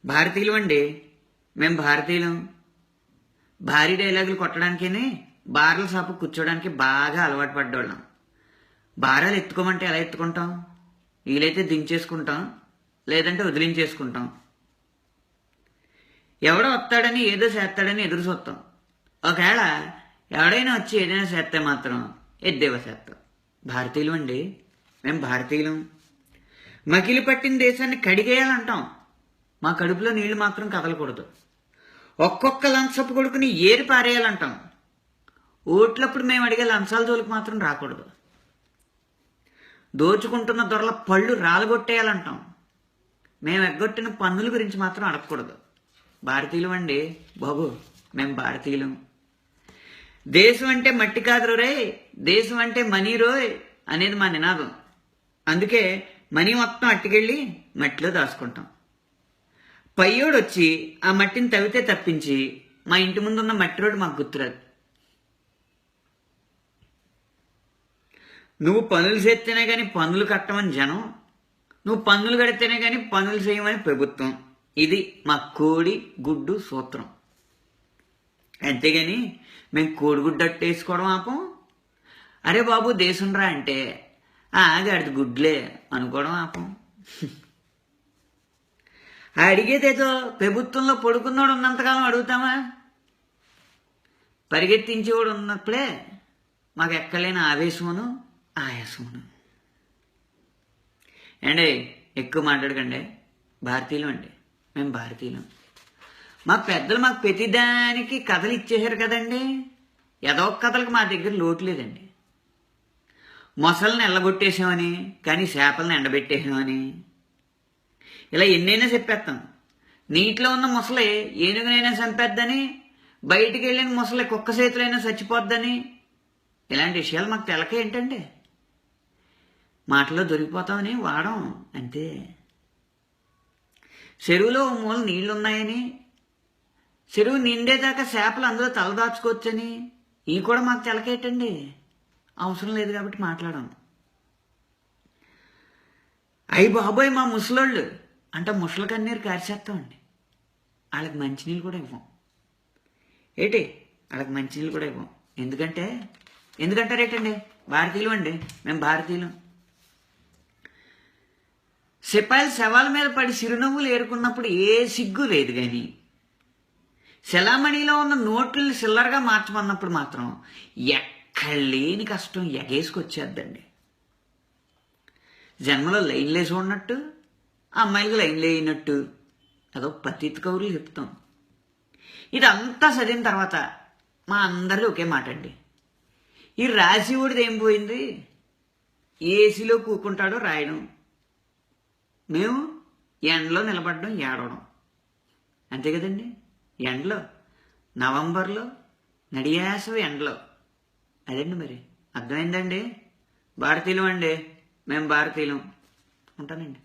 భారతీయులు అండి, మేము భారతీయులం. భారీ డైలాగులు కొట్టడానికని బార్ల షాపు కూర్చోడానికి బాగా అలవాటు పడ్డోళ్ళం. భారాలు ఎత్తుకోమంటే ఎలా ఎత్తుకుంటాం? వీలైతే దించేసుకుంటాం, లేదంటే వదిలించేసుకుంటాం. ఎవడో వస్తాడని ఏదో చేస్తాడని ఎదురు చూస్తాం. ఒకవేళ ఎవడైనా వచ్చి ఏదైనా చేస్తే మాత్రం ఎద్దేవా చేస్తాం. భారతీయులు అండి, మేము భారతీయులం. మకిలి పట్టిన దేశాన్ని కడిగేయాలంటాం. మా కడుపులో నీళ్లు మాత్రం కదలకూడదు. ఒక్కొక్క లంచపు కొడుకుని ఏరి పారేయాలంటాం. ఓట్లప్పుడు మేము అడిగే లంచాల జోలికి మాత్రం రాకూడదు. దోచుకుంటున్న దొరల పళ్ళు రాలగొట్టేయాలంటాం. మేము ఎగ్గొట్టిన పన్నుల గురించి మాత్రం అడగకూడదు. భారతీయులం అండి బాబు, మేము భారతీయులం. దేశం అంటే మట్టి కాదు రోయ్, దేశం అంటే మనీ రోయ్ అనేది మా నినాదం. అందుకే మనీ మొత్తం అట్టుకెళ్ళి మట్టిలో దాచుకుంటాం. పయ్యోడు వచ్చి ఆ మట్టిని తవ్వితే తప్పించి మా ఇంటి ముందున్న మట్టి రోడ్డు మాకు గుర్తురాదు. నువ్వు పనులు చేస్తేనే కానీ పన్నులు కట్టమని జనం, నువ్వు పన్నులు కడితేనే కానీ పనులు చేయమని ప్రభుత్వం. ఇది మా కోడి గుడ్డు సూత్రం. అంతేగాని మేము కోడిగుడ్డు అట్టేసుకోవడం ఆపం. అరే బాబు దేశంరా అంటే ఆగాడిది గుడ్లే అనుకోవడం ఆపం. అడిగేదేదో ప్రభుత్వంలో పడుకున్నాడు ఉన్నంతకాలం అడుగుతామా? పరిగెత్తించేవాడు ఉన్నప్పుడే మాకు ఎక్కలేని ఆవేశమును ఆయాసమును. అండి ఎక్కువ మాట్లాడకండి, భారతీయులం అండి, మేము భారతీయులం. మా పెద్దలు మాకు ప్రతిదానికి కథలు ఇచ్చేశారు కదండి. ఏదో ఒక కథలకు మా దగ్గర లోటు లేదండి. మొసళ్ళని ఎల్లగొట్టేసామని, కానీ చేపలను ఎండబెట్టేసామని, ఇలా ఎన్నైనా చెప్పేస్తాం. నీటిలో ఉన్న ముసలి ఏనుగునైనా చంపేద్దని, బయటికి వెళ్ళిన ముసలి కుక్క చేతులైనా చచ్చిపోద్దని, ఇలాంటి విషయాలు మాకు తెలక ఏంటండి. మాటలో దొరికిపోతామని వాడం అంతే. చెరువులో మూల నీళ్లున్నాయని, చెరువు నిండేదాకా చేపలు అందులో తలదాచుకోవచ్చని ఇవి కూడా మాకు తెలకేటండి. అవసరం లేదు కాబట్టి మాట్లాడాం. అయ్యి బాబోయ్ మా ముసలోళ్ళు అంటే ముసలి కన్నీరు కారిచేస్తామండి. వాళ్ళకి మంచినీళ్ళు కూడా ఇవ్వం. ఏంటి వాళ్ళకి మంచినీళ్ళు కూడా ఇవ్వం. ఎందుకంటారేటండి? భారతీయులు అండి, మేము భారతీయులం. సిపాయిలు శవాల మీద పడి చిరునవ్వులు ఏరుకున్నప్పుడు ఏ సిగ్గు లేదు. కానీ సెలామణిలో ఉన్న నోట్లని సిల్లర్గా మార్చమన్నప్పుడు మాత్రం ఎక్కడ లేని కష్టం ఎగేసుకొచ్చేద్దండి. జన్మలో లైన్లు వేసి ఉన్నట్టు, అమ్మాయిలకు లైన్లు వేయినట్టు అదో పతిత కౌరులు చెప్తాం. ఇదంతా చదివిన తర్వాత మా అందరిది ఒకే మాట అండి, ఈ రాశివుడిది ఏం పోయింది? ఏసీలో కూకుంటాడో రాయడం, మేము ఎండలో నిలబడడం ఏడవడం అంతే కదండి. ఎండలో నవంబర్లో నడియాసవి ఎండలో అదండి. మరి అర్థమైందండి? భారతీయులం అండి, మేము భారతీయులం. ఉంటానండి.